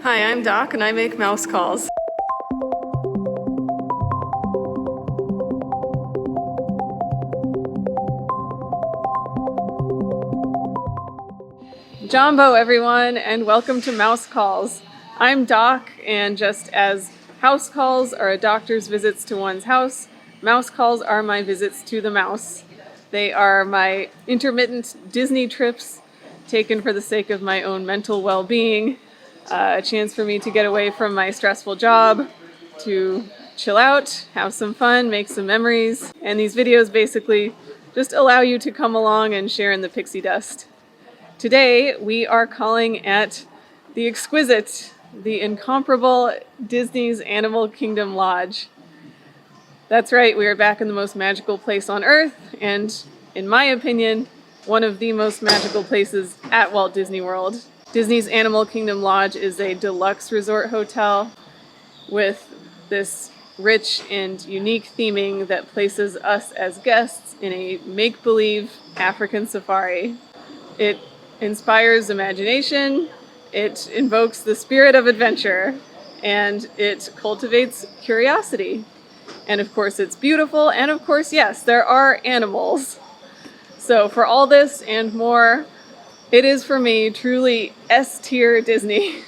Hi, I'm Doc and I make mouse calls. Jumbo everyone, and welcome to Mouse Calls. I'm Doc, and just as house calls are a doctor's visits to one's house, mouse calls are my visits to the mouse. They are my intermittent Disney trips taken for the sake of my own mental well-being, a chance for me to get away from my stressful job, to chill out, have some fun, make some memories, and these videos basically just allow you to come along and share in the pixie dust. Today, we are calling at the exquisite, the incomparable Disney's Animal Kingdom Lodge. That's right, we are back in the most magical place on Earth, and in my opinion, one of the most magical places at Walt Disney World. Disney's Animal Kingdom Lodge is a deluxe resort hotel with this rich and unique theming that places us as guests in a make-believe African safari. It inspires imagination, it invokes the spirit of adventure, and it cultivates curiosity. And of course it's beautiful, and of course, yes, there are animals. So for all this and more, it is for me truly S-tier Disney.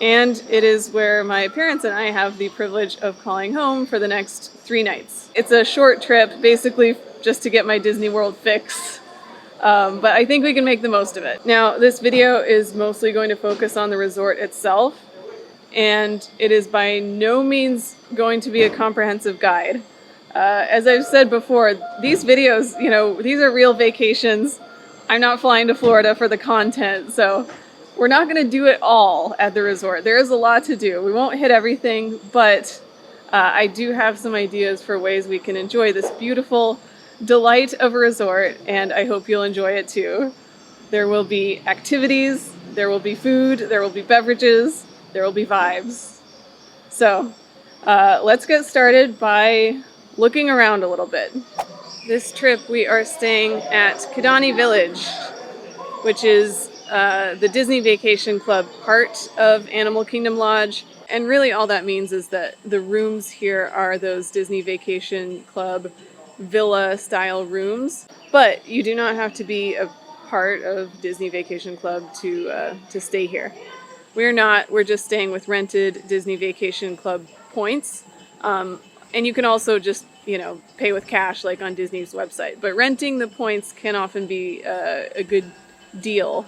And it is where my parents and I have the privilege of calling home for the next 3 nights. It's a short trip, basically just to get my Disney World fix. But I think we can make the most of it. Now, this video is mostly going to focus on the resort itself, and it is by no means going to be a comprehensive guide. As I've said before, these videos, these are real vacations. I'm not flying to Florida for the content, so we're not going to do it all at the resort. There is a lot to do. We won't hit everything, but I do have some ideas for ways we can enjoy this beautiful delight of a resort, and I hope you'll enjoy it too. There will be activities, there will be food, there will be beverages, there will be vibes. So let's get started by looking around a little bit. This trip we are staying at Kidani Village, which is the Disney Vacation Club part of Animal Kingdom Lodge. And really all that means is that the rooms here are those Disney Vacation Club villa style rooms, but you do not have to be a part of Disney Vacation Club to stay here. We're just staying with rented Disney Vacation Club points. And you can also just, pay with cash like on Disney's website. But renting the points can often be a good deal.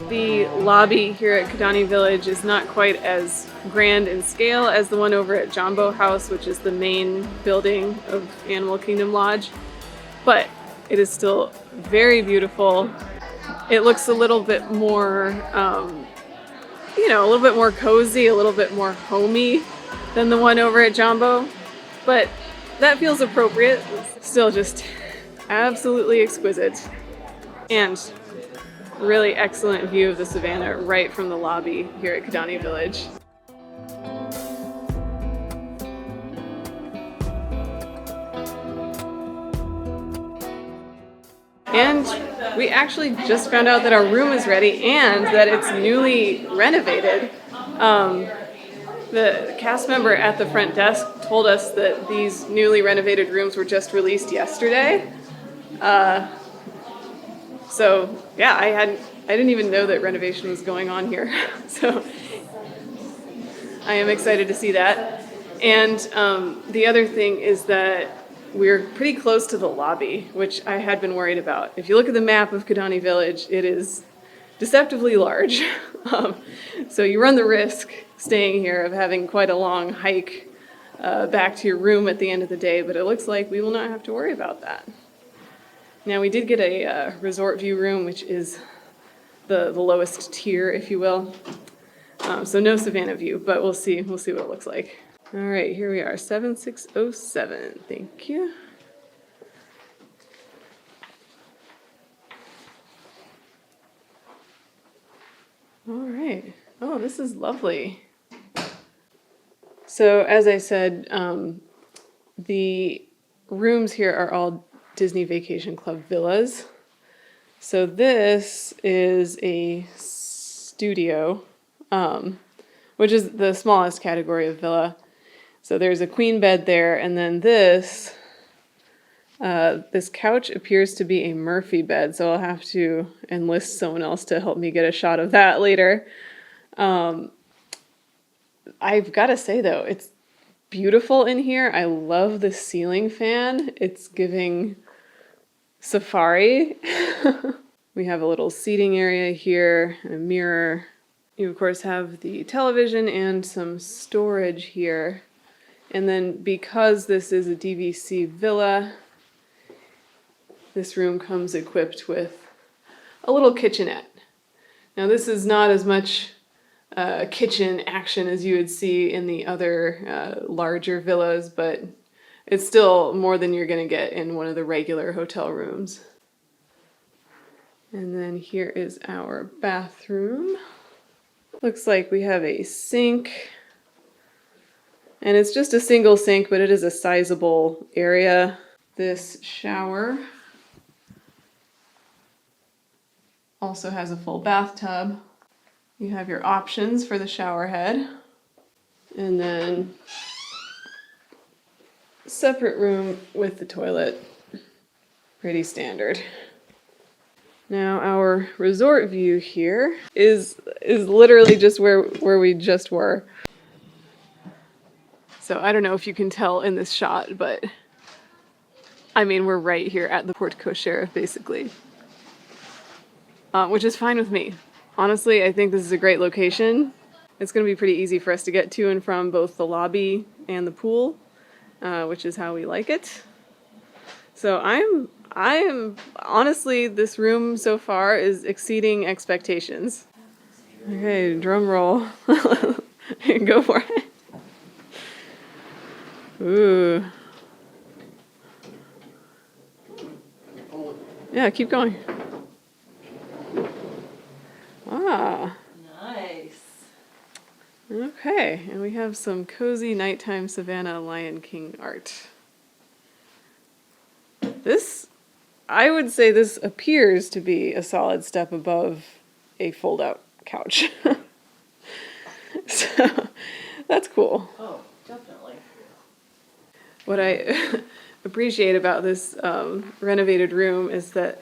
The lobby here at Kidani Village is not quite as grand in scale as the one over at Jambo House, which is the main building of Animal Kingdom Lodge, but it is still very beautiful. It looks a little bit more, a little bit more cozy, a little bit more homey than the one over at Jambo, but that feels appropriate. Still just absolutely exquisite. And really excellent view of the savannah right from the lobby here at Kidani Village. And we actually just found out that our room is ready and that it's newly renovated. The cast member at the front desk told us that these newly renovated rooms were just released yesterday. So yeah, I didn't even know that renovation was going on here. So I am excited to see that. And the other thing is that we're pretty close to the lobby, which I had been worried about. If you look at the map of Kidani Village, it is deceptively large. So you run the risk staying here of having quite a long hike back to your room at the end of the day, but it looks like we will not have to worry about that. Now, we did get a resort view room, which is the lowest tier, if you will. So no Savannah view, but we'll see what it looks like. All right, here we are, 7607. Thank you. All right. Oh, this is lovely. So as I said, the rooms here are all Disney Vacation Club villas. So this is a studio, which is the smallest category of villa. So there's a queen bed there, and then this couch appears to be a Murphy bed, so I'll have to enlist someone else to help me get a shot of that later. I've got to say though, it's beautiful in here. I love the ceiling fan. It's giving safari. We have a little seating area here, and a mirror. You of course have the television and some storage here. And then because this is a DVC villa, this room comes equipped with a little kitchenette. Now this is not as much kitchen action as you would see in the other larger villas, but it's still more than you're going to get in one of the regular hotel rooms. And then here is our bathroom. Looks like we have a sink. And it's just a single sink, but it is a sizable area. This shower also has a full bathtub. You have your options for the shower head. And then separate room with the toilet. Pretty standard. Now our resort view here is literally just where we just were. So I don't know if you can tell in this shot, but I mean, we're right here at the portico sheriff, basically. Which is fine with me. Honestly, I think this is a great location. It's going to be pretty easy for us to get to and from both the lobby and the pool, which is how we like it. So I am honestly, this room so far is exceeding expectations. Okay, drum roll. Go for it. Ooh. Yeah, keep going. Ah. Nice. Okay, and we have some cozy nighttime Savannah Lion King art. This, I would say this appears to be a solid step above a fold-out couch. So, that's cool. Oh, definitely. What I appreciate about this renovated room is that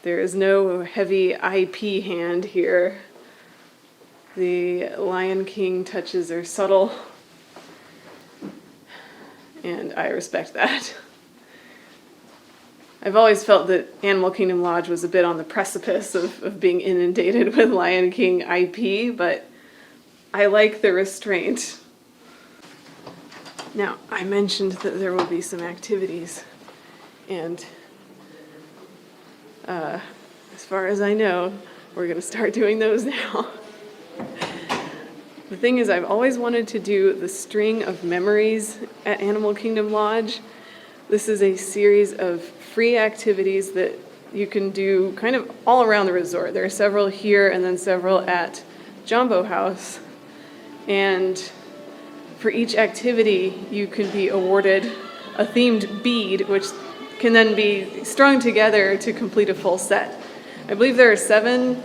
there is no heavy IP hand here. The Lion King touches are subtle, and I respect that. I've always felt that Animal Kingdom Lodge was a bit on the precipice of being inundated with Lion King IP, but I like the restraint. Now, I mentioned that there will be some activities, and as far as I know, we're going to start doing those now. The thing is, I've always wanted to do the String of Memories at Animal Kingdom Lodge. This is a series of free activities that you can do kind of all around the resort. There are several here and then several at Jumbo House. And for each activity, you can be awarded a themed bead, which can then be strung together to complete a full set. I believe there are 7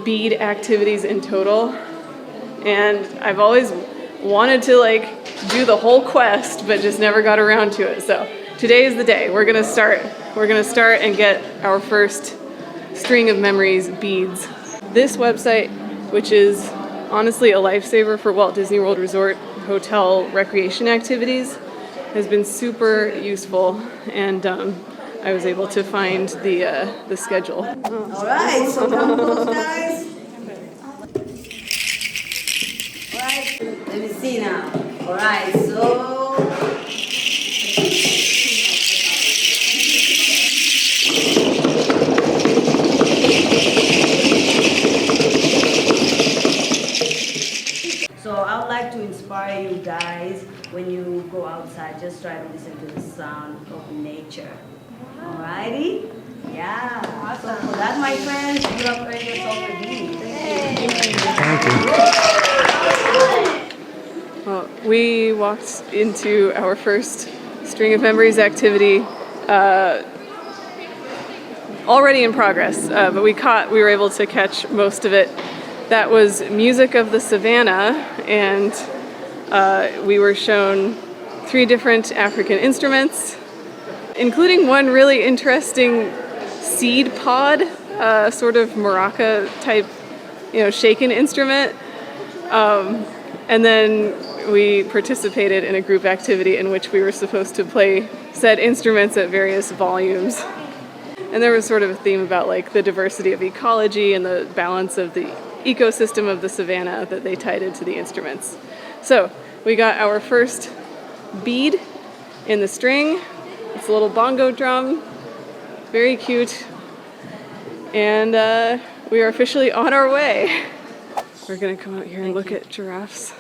bead activities in total, and I've always wanted to do the whole quest, but just never got around to it. So today is the day. We're gonna start and get our first String of Memories beads. This website, which is honestly a lifesaver for Walt Disney World Resort hotel recreation activities, has been super useful, and I was able to find the schedule. All right, so come close, guys. All right, let me see now. All right, so. So I would like to inspire you guys when you go outside, just try to listen to the sound of nature. Alrighty? Yeah. Awesome. So for that, my friends, you have earned yourself a bead. Thank you. Well, we walked into our first String of Memories activity already in progress, but we were able to catch most of it. That was Music of the Savannah, and we were shown 3 different African instruments, including one really interesting seed pod, sort of maraca type, shaken instrument. And then we participated in a group activity in which we were supposed to play said instruments at various volumes. And there was sort of a theme about like the diversity of ecology and the balance of the ecosystem of the savannah that they tied into the instruments. So we got our first bead in the string. It's a little bongo drum, very cute. And we are officially on our way. We're gonna come out here and look at giraffes,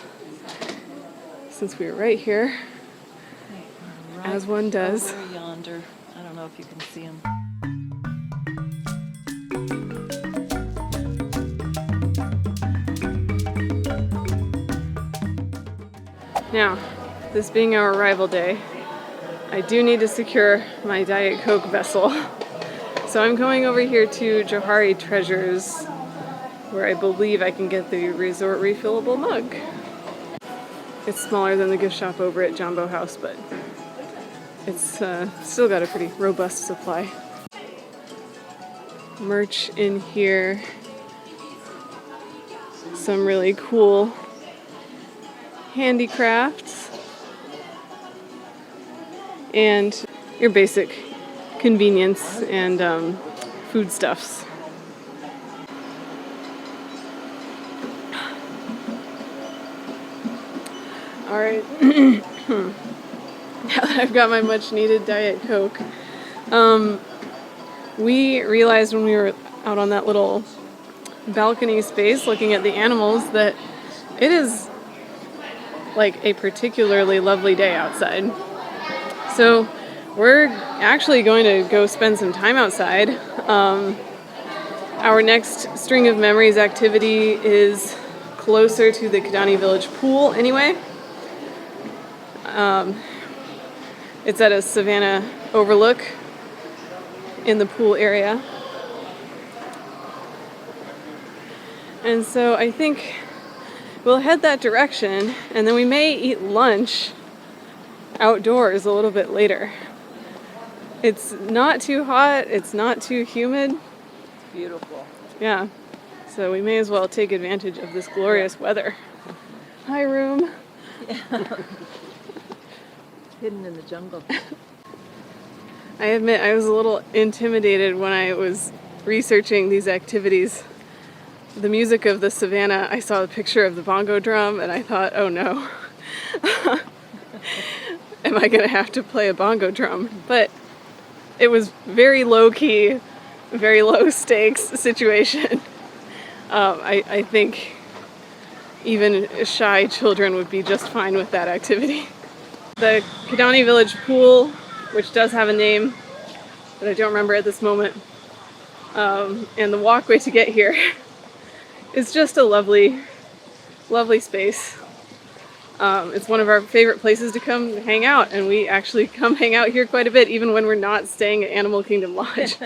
since we were right here, Right as one does. over yonder. I don't know if you can see them. Now, this being our arrival day, I do need to secure my Diet Coke vessel. So I'm going over here to Johari Treasures, where I believe I can get the resort refillable mug. It's smaller than the gift shop over at Jumbo House, but it's still got a pretty robust supply. Merch in here. Some really cool handicrafts. And your basic convenience and foodstuffs. All right, now that I've got my much needed Diet Coke, we realized when we were out on that little balcony space looking at the animals that it is like a particularly lovely day outside. So we're actually going to go spend some time outside. Our next String of Memories activity is closer to the Kidani Village pool anyway. It's at a Savannah overlook in the pool area. And so I think we'll head that direction, and then we may eat lunch outdoors a little bit later. It's not too hot, it's not too humid. Beautiful. Yeah, so we may as well take advantage of this glorious weather. Hi, room. Hidden in the jungle. I admit I was a little intimidated when I was researching these activities. The music of the savannah, I saw a picture of the bongo drum and I thought, oh no. Am I going to have to play a bongo drum? But it was very low-key, very low-stakes situation. I think even shy children would be just fine with that activity. The Kidani Village pool, which does have a name that I don't remember at this moment, and the walkway to get here is just a lovely, lovely space. It's one of our favorite places to come hang out, and we actually come hang out here quite a bit, even when we're not staying at Animal Kingdom Lodge.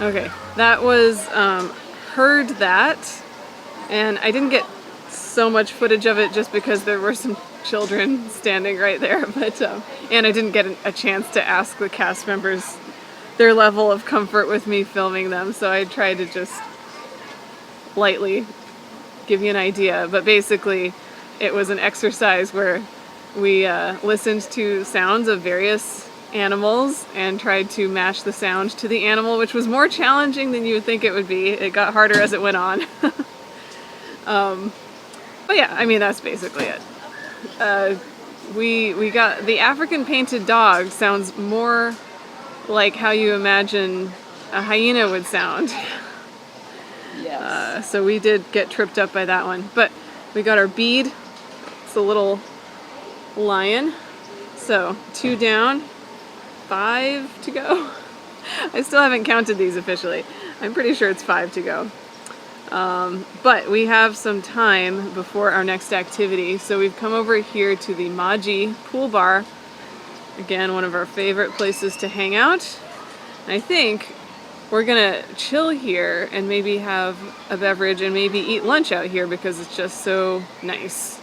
Okay, that was Heard That, and I didn't get so much footage of it just because there were some children standing right there, but and I didn't get a chance to ask the cast members their level of comfort with me filming them, so I tried to just lightly give you an idea. But basically it was an exercise where we listened to sounds of various animals and tried to match the sound to the animal, which was more challenging than you would think it would be. It got harder as it went on. But yeah, I mean, that's basically it. We got the African painted dog sounds more like how you imagine a hyena would sound. Yes. So we did get tripped up by that one. But we got our bead. It's a little lion. So 2 down, 5 to go. I still haven't counted these officially. I'm pretty sure it's 5 to go. But we have some time before our next activity, so we've come over here to the Maji Pool Bar. Again, one of our favorite places to hang out. I think we're gonna chill here and maybe have a beverage and maybe eat lunch out here because it's just so nice.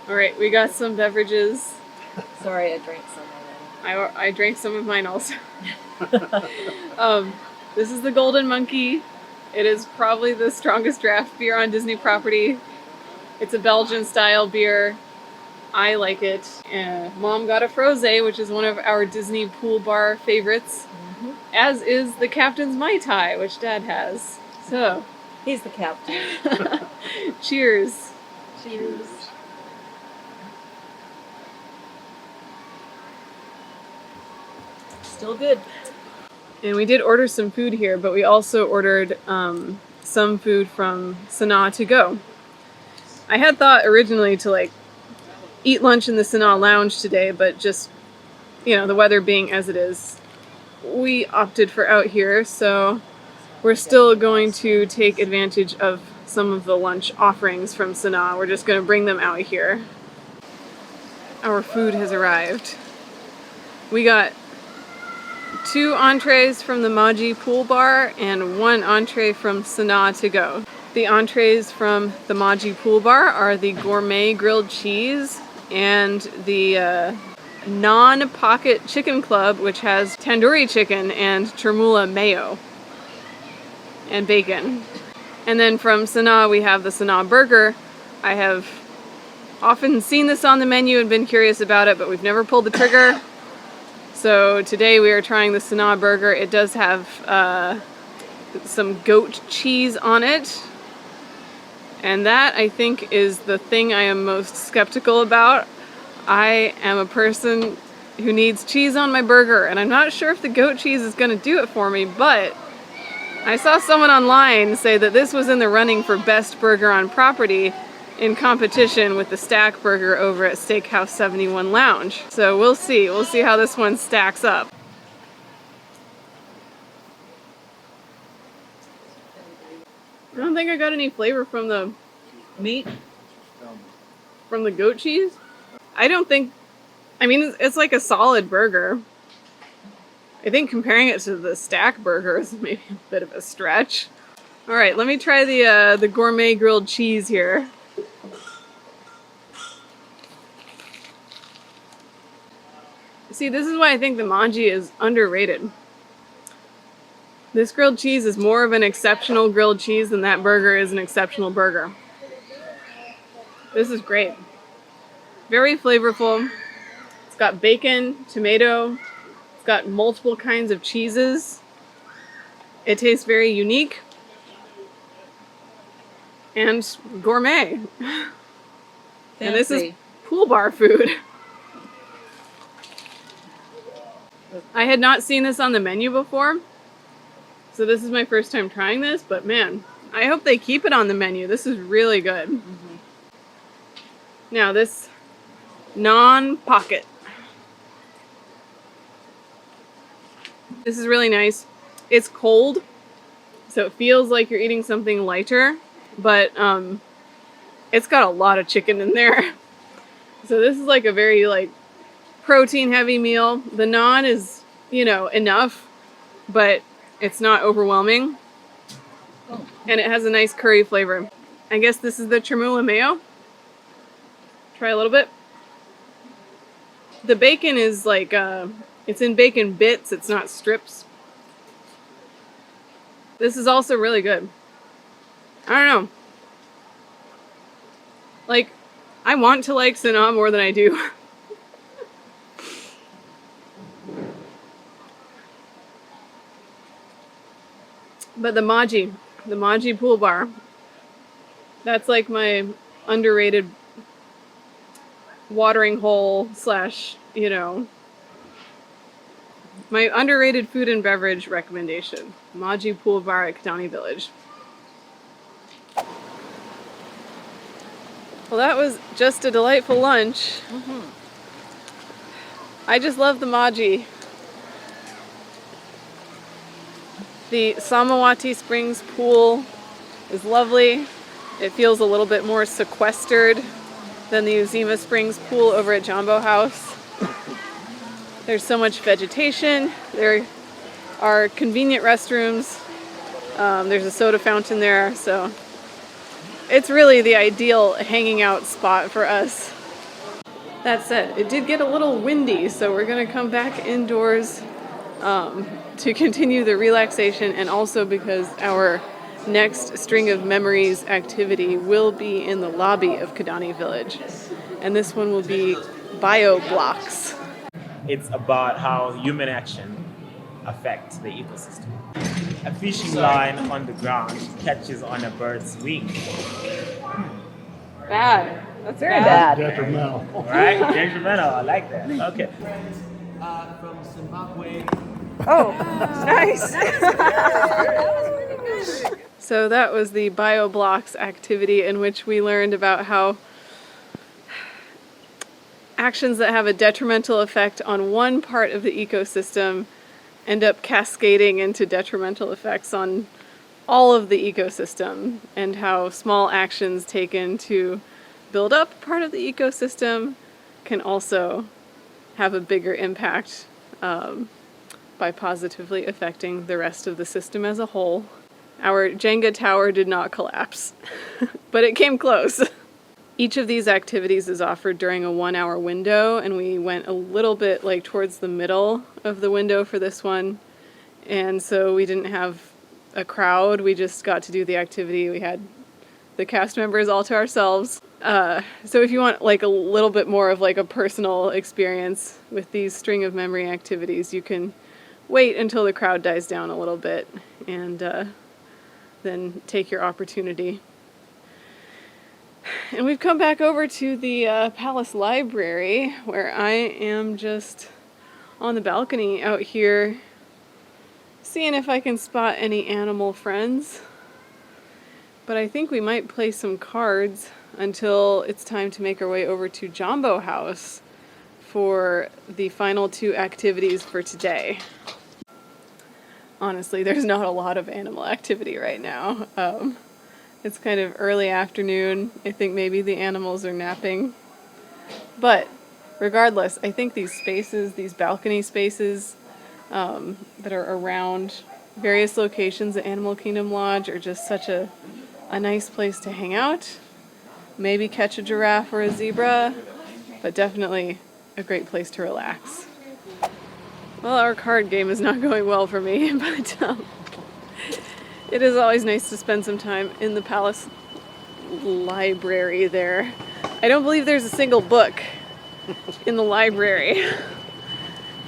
All right, we got some beverages. Sorry, I drank some already. I drank some of mine also. This is the Golden Monkey. It is probably the strongest draft beer on Disney property. It's a Belgian style beer. I like it. Mom got a Frosé, which is one of our Disney pool bar favorites, as is the Captain's Mai Tai, which Dad has. So, He's the captain. cheers. Cheers. Still good. And we did order some food here, but we also ordered some food from Sanaa to go. I had thought originally to eat lunch in the Sanaa lounge today, but just, the weather being as it is, we opted for out here, so we're still going to take advantage of some of the lunch offerings from Sanaa. We're just going to bring them out here. Our food has arrived. We got 2 entrees from the Maji Pool Bar and 1 entree from Sanaa to go. The entrees from the Maji Pool Bar are the gourmet grilled cheese and the non-pocket chicken club, which has tandoori chicken and chermoula mayo and bacon. And then from Sanaa we have the Sanaa burger. I have often seen this on the menu and been curious about it, but we've never pulled the trigger. So today we are trying the Sanaa burger. It does have some goat cheese on it. And that, I think, is the thing I am most skeptical about. I am a person who needs cheese on my burger, and I'm not sure if the goat cheese is going to do it for me, but I saw someone online say that this was in the running for best burger on property in competition with the Stack Burger over at Steakhouse 71 Lounge. So we'll see. We'll see how this one stacks up. I don't think I got any flavor from the meat, from the goat cheese. I mean, it's like a solid burger. I think comparing it to the Stack Burger is maybe a bit of a stretch. All right, let me try the gourmet grilled cheese here. See, this is why I think the Maji is underrated. This grilled cheese is more of an exceptional grilled cheese than that burger is an exceptional burger. This is great. Very flavorful. It's got bacon, tomato. It's got multiple kinds of cheeses. It tastes very unique and gourmet. And this is pool bar food. I had not seen this on the menu before, so this is my first time trying this, but man, I hope they keep it on the menu. This is really good. Now this non-pocket. This is really nice. It's cold, so it feels like you're eating something lighter, but it's got a lot of chicken in there. So this is like a very protein heavy meal. The naan is, enough, but it's not overwhelming. And it has a nice curry flavor. I guess this is the chermoula mayo. Try a little bit. The bacon is it's in bacon bits, it's not strips. This is also really good. I don't know. I want to like Sanaa more than I do. But the Maji Pool Bar, that's like my underrated watering hole / my underrated food and beverage recommendation. Maji Pool Bar at Kidani Village. Well, that was just a delightful lunch. I just love the Maji. The Samawati Springs Pool is lovely. It feels a little bit more sequestered than the Uzima Springs pool over at Jumbo House. There's so much vegetation. There are convenient restrooms. There's a soda fountain there, so it's really the ideal hanging out spot for us. That said, it did get a little windy, so we're gonna come back indoors to continue the relaxation, and also because our next String of Memories activity will be in the lobby of Kidani Village. And this one will be bio blocks. It's about how human action affects the ecosystem. A fishing line on the ground catches on a bird's wing. Bad. That's Very bad. Detrimental. Right? Detrimental. I like that. Okay. From Zimbabwe. Oh, nice. So that was the BioBlocks activity, in which we learned about how actions that have a detrimental effect on one part of the ecosystem end up cascading into detrimental effects on all of the ecosystem, and how small actions taken to build up part of the ecosystem can also have a bigger impact by positively affecting the rest of the system as a whole. Our Jenga tower did not collapse, but it came close. Each of these activities is offered during a 1-hour window, and we went a little bit like towards the middle of the window for this one. And so we didn't have a crowd, we just got to do the activity. We had the cast members all to ourselves. So if you want like a little bit more of like a personal experience with these String of Memory activities, you can wait until the crowd dies down a little bit and then take your opportunity. And we've come back over to the Palace Library, where I am just on the balcony out here seeing if I can spot any animal friends. But I think we might play some cards until it's time to make our way over to Jumbo House for the final 2 activities for today. Honestly, there's not a lot of animal activity right now. It's kind of early afternoon. I think maybe the animals are napping. But regardless, I think these spaces, these balcony spaces that are around various locations at Animal Kingdom Lodge are just such a nice place to hang out. Maybe catch a giraffe or a zebra, but definitely a great place to relax. Well, our card game is not going well for me, but it is always nice to spend some time in the Palace Library there. I don't believe there's a single book in the library,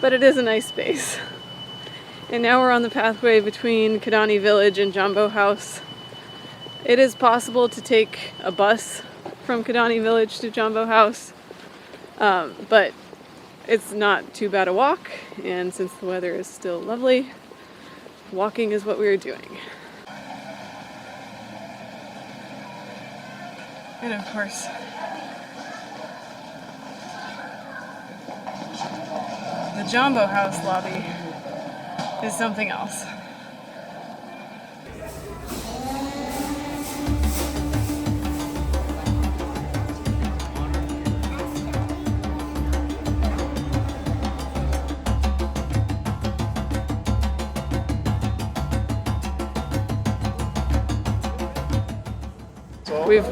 but it is a nice space. And now we're on the pathway between Kidani Village and Jumbo House. It is possible to take a bus from Kidani Village to Jumbo House, but it's not too bad a walk, and since the weather is still lovely, walking is what we are doing. And of course, the Jumbo House lobby is something else.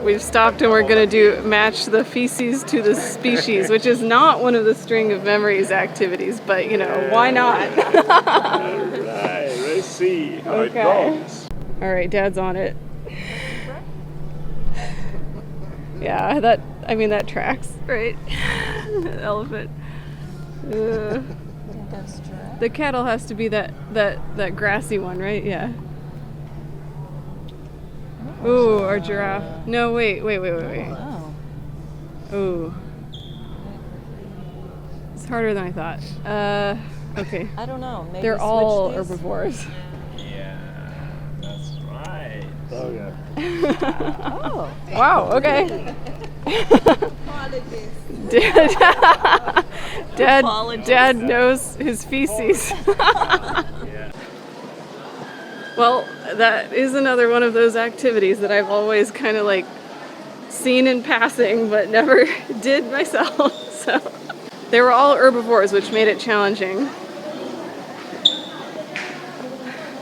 We've stopped and we're gonna do match the feces to the species, which is not one of the String of Memories activities, but you know, why not? Alright, let's see how it goes. Alright, Dad's on it. Yeah, that tracks, right? Elephant. The cattle has to be that grassy one, right? Yeah. Ooh, our giraffe. No, wait. Oh. Ooh. It's harder than I thought. Okay. I don't know. Maybe They're all switch these? herbivores. Yeah, that's right. Oh, yeah. Oh. Wow, okay. Dad knows his feces. Yeah. Well, that is another one of those activities that I've always kind of like seen in passing, but never did myself. So they were all herbivores, which made it challenging.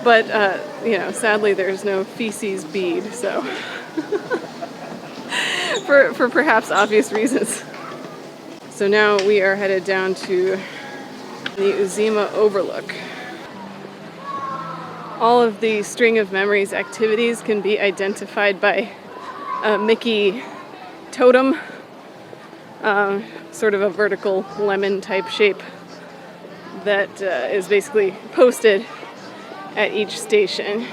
But, you know, sadly there's no feces bead, so for perhaps obvious reasons. So now we are headed down to the Uzima Overlook. All of the string of memories activities can be identified by a Mickey totem, sort of a vertical lemon type shape that is basically posted at each station.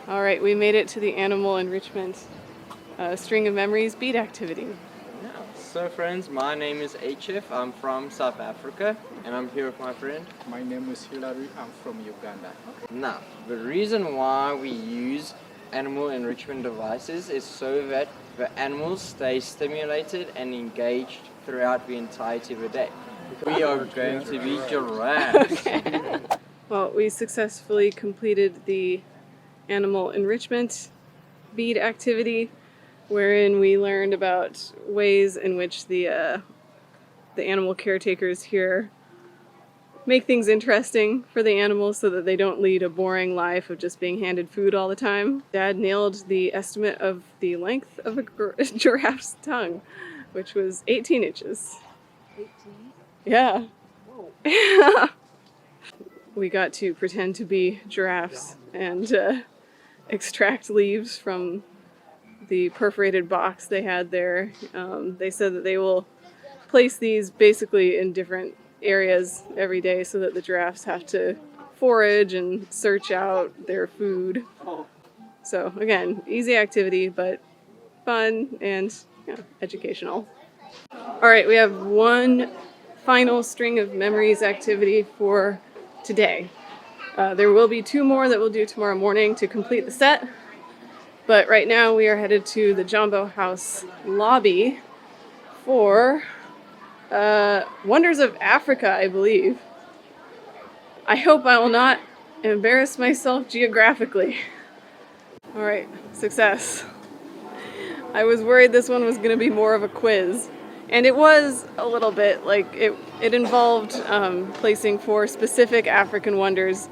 All right, we made it to the animal enrichment string of memories bead activity. So friends, my name is HF. I'm from South Africa and I'm here with my friend. My name is Hilary. I'm from Uganda. Now, the reason why we use animal enrichment devices is so that the animals stay stimulated and engaged throughout the entirety of the day. We are going to be giraffes. Well, we successfully completed the animal enrichment bead activity, wherein we learned about ways in which the animal caretakers here make things interesting for the animals so that they don't lead a boring life of just being handed food all the time. Dad nailed the estimate of the length of a giraffe's tongue, which was 18 inches. 18? Yeah. Whoa. We got to pretend to be giraffes and extract leaves from the perforated box they had there. They said that they will place these basically in different areas every day so that the giraffes have to forage and search out their food. So again, easy activity, but fun and educational. All right, we have one final string of memories activity for today. There will be two more that we'll do tomorrow morning to complete the set. But right now we are headed to the Jumbo House lobby for Wonders of Africa, I believe. I hope I will not embarrass myself geographically. All right, success. I was worried this one was going to be more of a quiz. And it was a little bit, like it involved placing 4 specific African wonders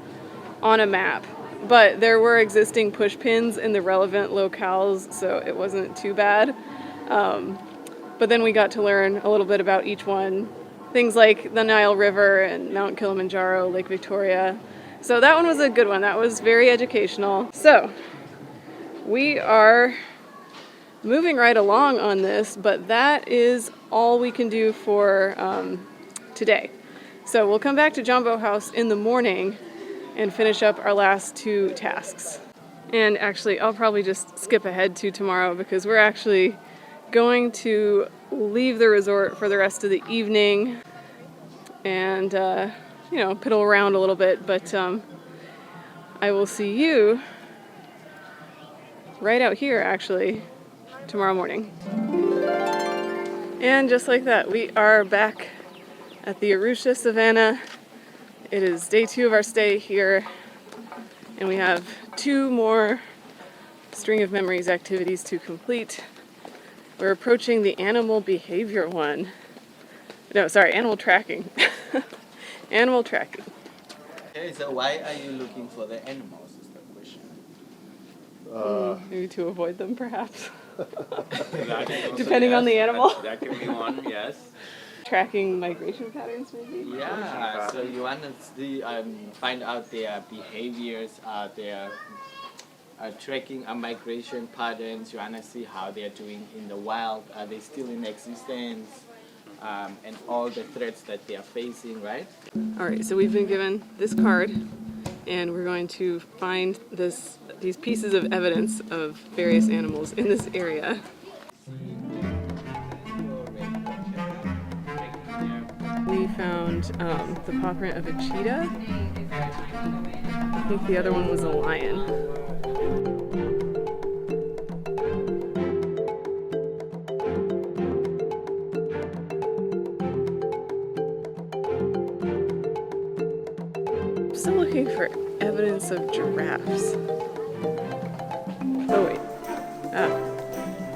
on a map. But there were existing push pins in the relevant locales, so it wasn't too bad. But then we got to learn a little bit about each one. Things like the Nile River and Mount Kilimanjaro, Lake Victoria. So that one was a good one. That was very educational. So we are moving right along on this, but that is all we can do for today. So we'll come back to Jumbo House in the morning and finish up our last 2 tasks. And actually, I'll probably just skip ahead to tomorrow because we're actually going to leave the resort for the rest of the evening and, piddle around a little bit. But I will see you right out here, actually, tomorrow morning. And just like that, we are back at the Arusha Savannah. It is day 2 of our stay here, and we have 2 more string of memories activities to complete. We're approaching the animal behavior one. No, sorry, animal tracking. Animal tracking. Okay, so why are you looking for the animals is the question. Maybe to avoid them, perhaps. Depending on the animal. That can be one, yes. Tracking migration patterns, maybe? Yeah, so you want to see, find out their behaviors, their tracking migration patterns. You want to see how they're doing in the wild. Are they still in existence? And all the threats that they are facing, right? All right, so we've been given this card, and we're going to find these pieces of evidence of various animals in this area. We found the paw print of a cheetah. I think the other one was a lion. Still looking for evidence of giraffes. Oh wait. Ah,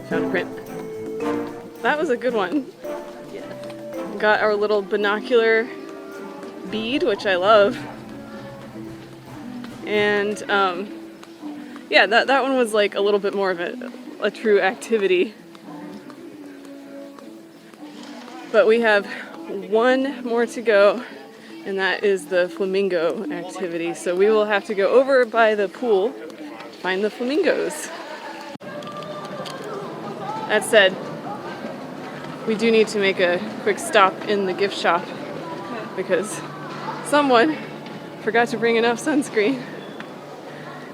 found a print. That was a good one. Got our little binocular bead, which I love. And yeah, that one was like a little bit more of a true activity. But we have one more to go, and that is the flamingo activity. So we will have to go over by the pool, find the flamingos. That said, we do need to make a quick stop in the gift shop because someone forgot to bring enough sunscreen.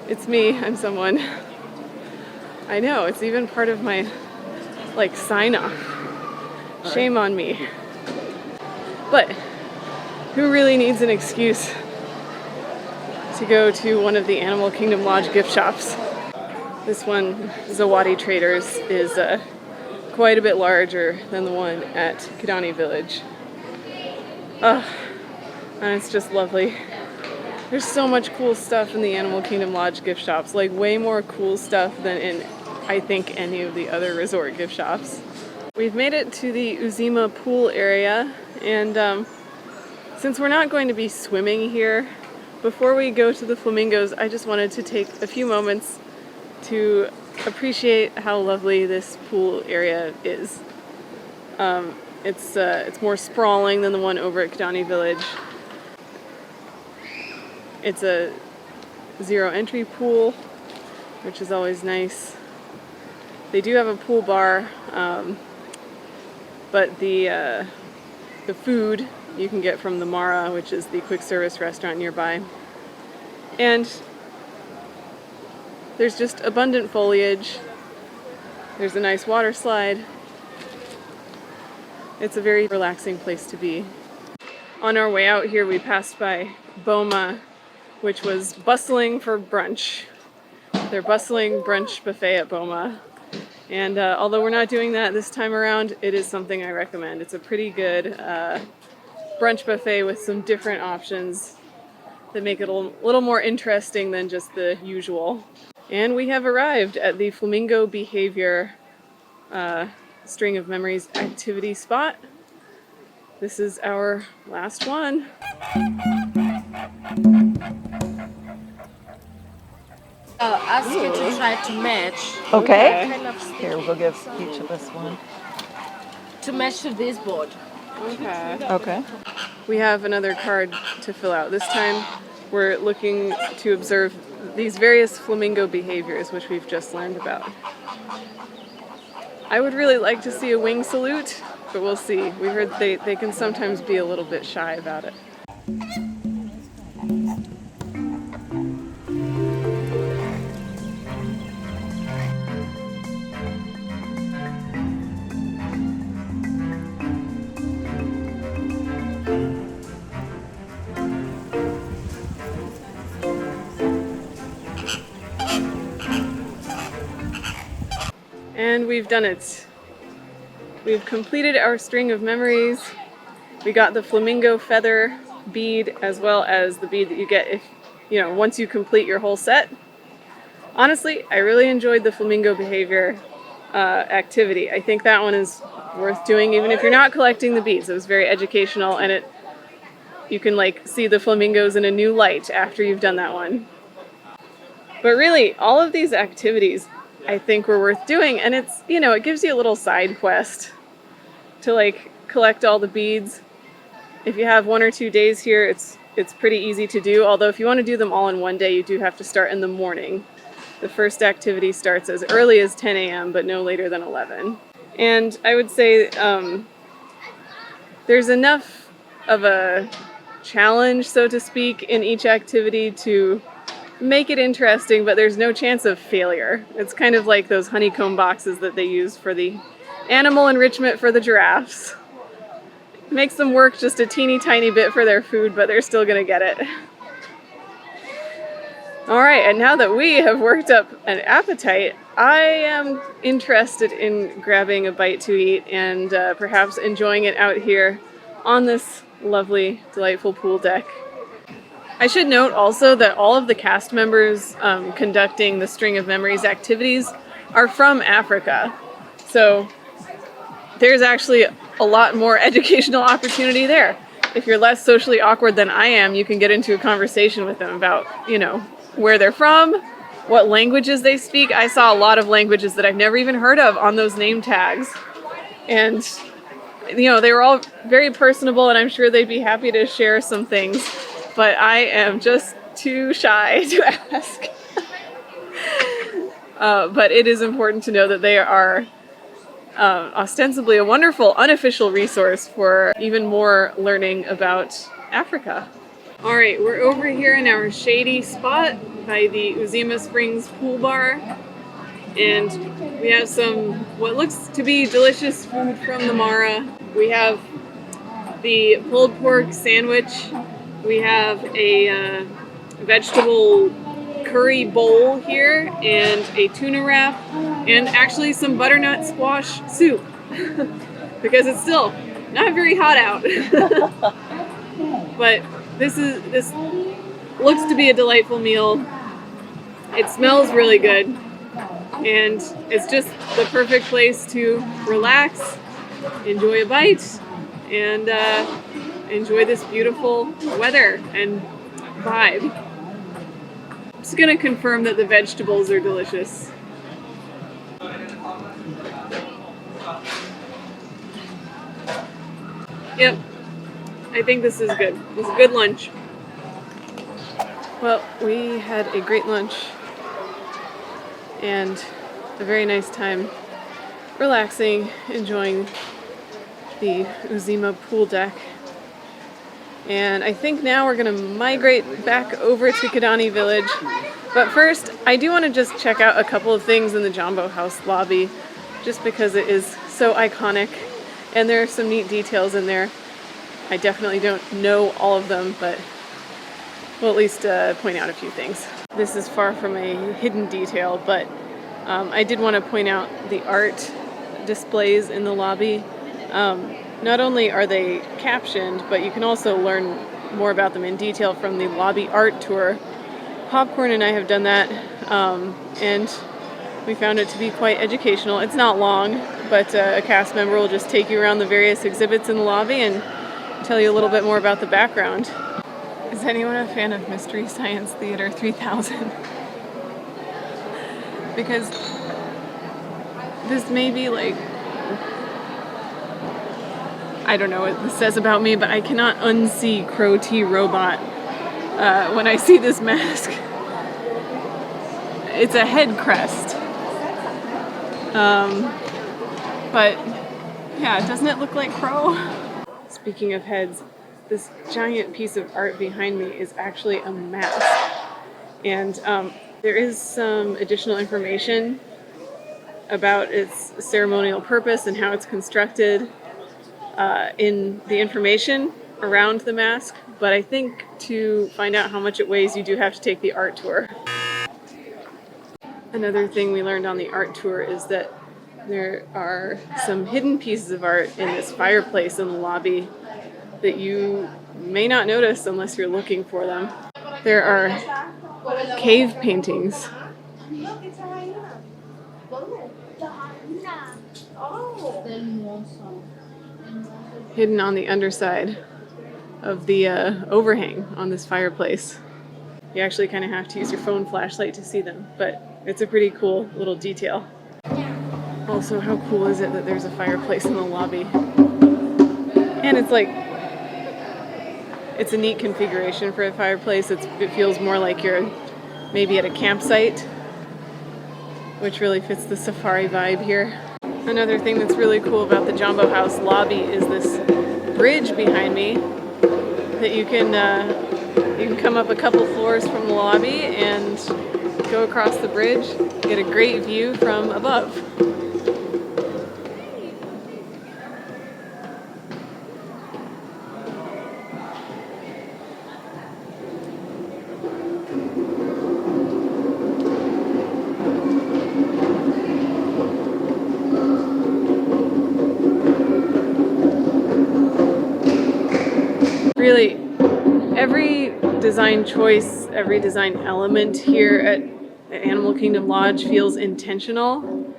It's me, I'm someone. I know, it's even part of my like sign off. Shame on me. But who really needs an excuse to go to one of the Animal Kingdom Lodge gift shops? This one, Zawadi Traders, is quite a bit larger than the one at Kidani Village. And it's just lovely. There's so much cool stuff in the Animal Kingdom Lodge gift shops, like way more cool stuff than in, I think, any of the other resort gift shops. We've made it to the Uzima pool area, and since we're not going to be swimming here, before we go to the flamingos, I just wanted to take a few moments to appreciate how lovely this pool area is. It's more sprawling than the one over at Kidani Village. It's a zero entry pool, which is always nice. They do have a pool bar, but the food you can get from the Mara, which is the quick service restaurant nearby. And there's just abundant foliage. There's a nice water slide. It's a very relaxing place to be. On our way out here, we passed by Boma, which was bustling for brunch. Their bustling brunch buffet at Boma. And although we're not doing that this time around, it is something I recommend. It's a pretty good brunch buffet with some different options that make it a little more interesting than just the usual. And we have arrived at the Flamingo Behavior String of Memories activity spot. This is our last one. I'll ask you to try to match. Okay. Kind of Here, we'll give each of us one. to match to this board. Okay. Okay. We have another card to fill out. This time we're looking to observe these various flamingo behaviors which we've just learned about. I would really like to see a wing salute, but we'll see. We heard they can sometimes be a little bit shy about it. And we've done it. We've completed our string of memories. We got the flamingo feather bead as well as the bead that you get if, once you complete your whole set. Honestly, I really enjoyed the flamingo behavior activity. I think that one is worth doing even if you're not collecting the beads. It was very educational, and you can see the flamingos in a new light after you've done that one. But really, all of these activities I think were worth doing, and it's, it gives you a little side quest to collect all the beads. If you have 1 or 2 days here, it's pretty easy to do, although if you want to do them all in one day, you do have to start in the morning. The first activity starts as early as 10 a.m., but no later than 11. And I would say there's enough of a challenge, so to speak, in each activity to make it interesting, but there's no chance of failure. It's kind of like those honeycomb boxes that they use for the animal enrichment for the giraffes. It makes them work just a teeny tiny bit for their food, but they're still gonna get it. Alright, and now that we have worked up an appetite, I am interested in grabbing a bite to eat and perhaps enjoying it out here on this lovely, delightful pool deck. I should note also that all of the cast members conducting the String of Memories activities are from Africa. So there's actually a lot more educational opportunity there. If you're less socially awkward than I am, you can get into a conversation with them about, where they're from, what languages they speak. I saw a lot of languages that I've never even heard of on those name tags. And, they were all very personable, and I'm sure they'd be happy to share some things. But I am just too shy to ask. But it is important to know that they are ostensibly a wonderful unofficial resource for even more learning about Africa. All right, we're over here in our shady spot by the Uzima Springs Pool Bar, and we have some what looks to be delicious food from the Mara. We have the pulled pork sandwich. We have a vegetable curry bowl here, and a tuna wrap, and actually some butternut squash soup because it's still not very hot out. But this looks to be a delightful meal. It smells really good, and it's just the perfect place to relax, enjoy a bite, and enjoy this beautiful weather and vibe. I'm just gonna confirm that the vegetables are delicious. Yep, I think this is good. It's a good lunch. Well, we had a great lunch and a very nice time relaxing, enjoying the Uzima pool deck. And I think now we're going to migrate back over to Kidani Village. But first, I do want to just check out a couple of things in the Jambo House lobby, just because it is so iconic, and there are some neat details in there. I definitely don't know all of them, but we'll at least point out a few things. This is far from a hidden detail, but I did want to point out the art displays in the lobby. Not only are they captioned, but you can also learn more about them in detail from the lobby art tour. Popcorn and I have done that, and we found it to be quite educational. It's not long, but a cast member will just take you around the various exhibits in the lobby and tell you a little bit more about the background. Is anyone a fan of Mystery Science Theater 3000? Because this may be like, I don't know what this says about me, but I cannot unsee Crow T Robot when I see this mask. It's a head crest. But yeah, doesn't it look like Crow? Speaking of heads, this giant piece of art behind me is actually a mask. And there is some additional information about its ceremonial purpose and how it's constructed in the information around the mask, but I think to find out how much it weighs, you do have to take the art tour. Another thing we learned on the art tour is that there are some hidden pieces of art in this fireplace in the lobby that you may not notice unless you're looking for them. There are cave paintings. Hidden on the underside of the overhang on this fireplace. You actually kind of have to use your phone flashlight to see them, but it's a pretty cool little detail. Also, how cool is it that there's a fireplace in the lobby? And it's like, it's a neat configuration for a fireplace. It feels more like you're maybe at a campsite, which really fits the safari vibe here. Another thing that's really cool about the Jambo House lobby is this bridge behind me that you can come up a couple floors from the lobby and go across the bridge, get a great view from above. Really, every design choice, every design element here at Animal Kingdom Lodge feels intentional.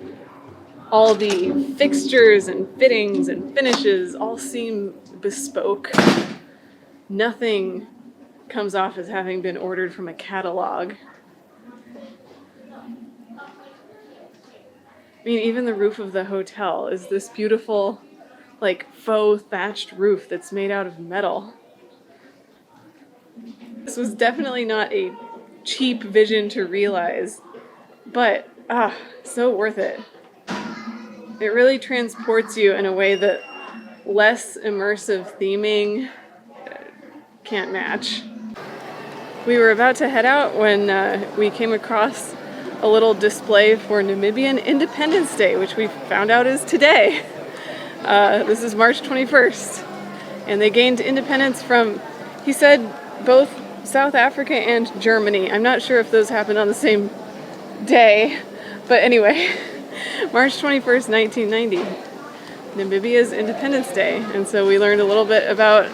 All the fixtures and fittings and finishes all seem bespoke. Nothing comes off as having been ordered from a catalog. I mean, even the roof of the hotel is this beautiful, like, faux thatched roof that's made out of metal. This was definitely not a cheap vision to realize, but so worth it. It really transports you in a way that less immersive theming can't match. We were about to head out when we came across a little display for Namibian Independence Day, which we found out is today. This is March 21st. And they gained independence from, he said, both South Africa and Germany. I'm not sure if those happened on the same day, but anyway, March 21st, 1990, Namibia's Independence Day. And so we learned a little bit about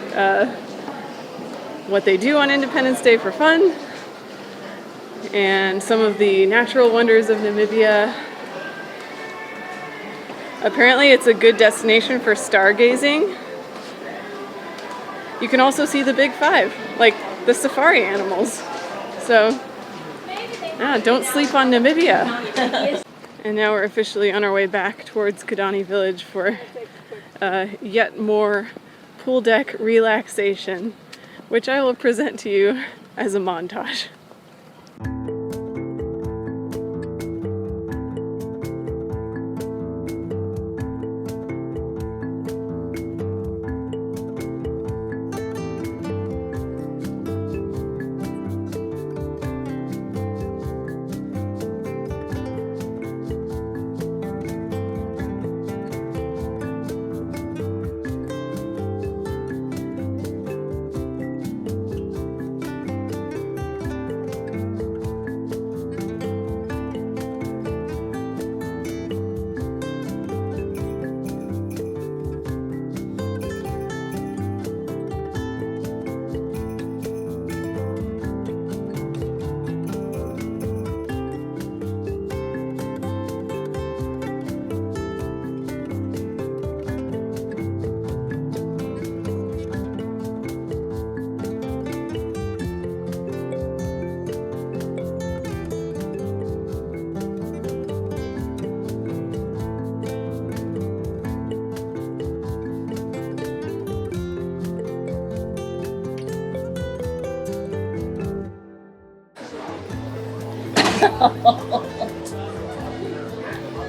what they do on Independence Day for fun, and some of the natural wonders of Namibia. Apparently it's a good destination for stargazing. You can also see the Big Five, like the safari animals. So, don't sleep on Namibia. And now we're officially on our way back towards Kidani Village for yet more pool deck relaxation, which I will present to you as a montage.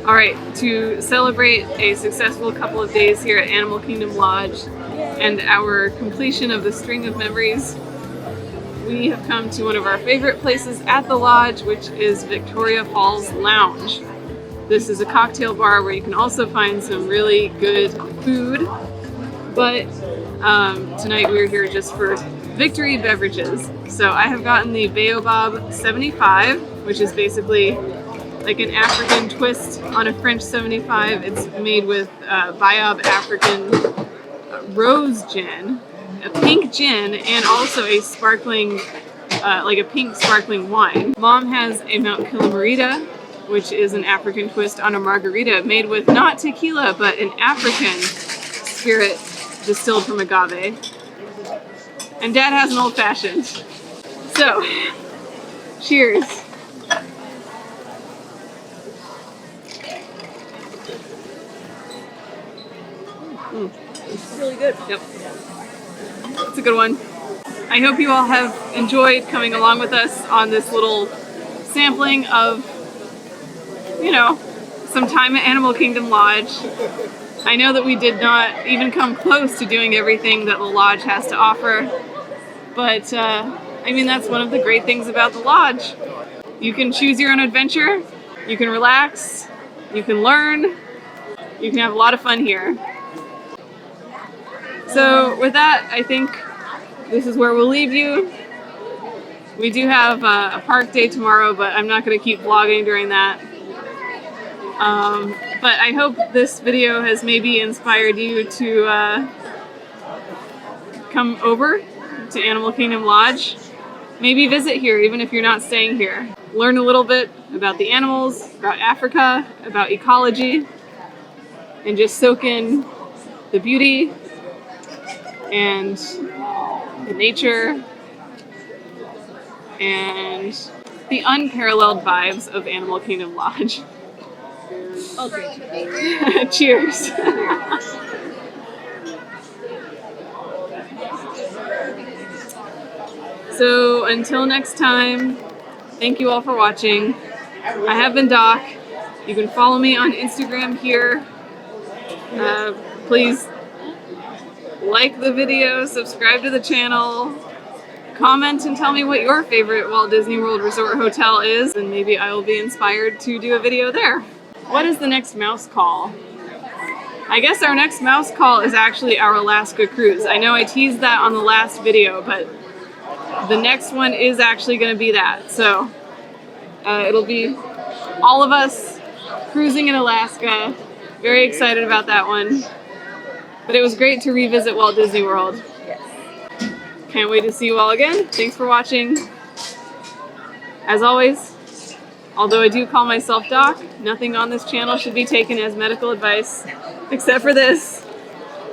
Alright, to celebrate a successful couple of days here at Animal Kingdom Lodge and our completion of the string of memories, we have come to one of our favorite places at the lodge, which is Victoria Falls Lounge. This is a cocktail bar where you can also find some really good food, but tonight we're here just for victory beverages. So I have gotten the Baobab 75, which is basically like an African twist on a French 75. It's made with Baobab African rose gin, a pink gin, and also a sparkling, like a pink sparkling wine. Mom has a Mount Kilomarita, which is an African twist on a margarita made with not tequila, but an African spirit distilled from agave. And Dad has an old fashioned. So, cheers. It's really good. Yep. It's a good one. I hope you all have enjoyed coming along with us on this little sampling of, you know, some time at Animal Kingdom Lodge. I know that we did not even come close to doing everything that the lodge has to offer, but I mean, that's one of the great things about the lodge. You can choose your own adventure, you can relax, you can learn, you can have a lot of fun here. So with that, I think this is where we'll leave you. We do have a park day tomorrow, but I'm not going to keep vlogging during that. But I hope this video has maybe inspired you to come over to Animal Kingdom Lodge maybe visit here even if you're not staying here. Learn a little bit about the animals, about Africa, about ecology, and just soak in the beauty and the nature and the unparalleled vibes of Animal Kingdom Lodge. Okay. Cheers. So until next time, thank you all for watching. I have been Doc. You can follow me on Instagram here. Please like the video, subscribe to the channel, comment and tell me what your favorite Walt Disney World Resort hotel is, and maybe I will be inspired to do a video there. What is the next mouse call? I guess our next mouse call is actually our Alaska cruise. I know I teased that on the last video, but the next one is actually going to be that. So it'll be all of us cruising in Alaska. Very excited about that one. But it was great to revisit Walt Disney World. Can't wait to see you all again. Thanks for watching. As always, although I do call myself Doc, nothing on this channel should be taken as medical advice, except for this.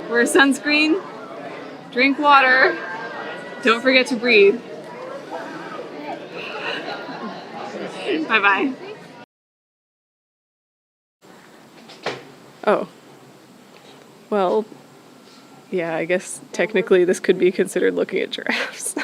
Wear sunscreen, drink water, don't forget to breathe. Bye-bye. Oh. Well, yeah, I guess technically this could be considered looking at giraffes.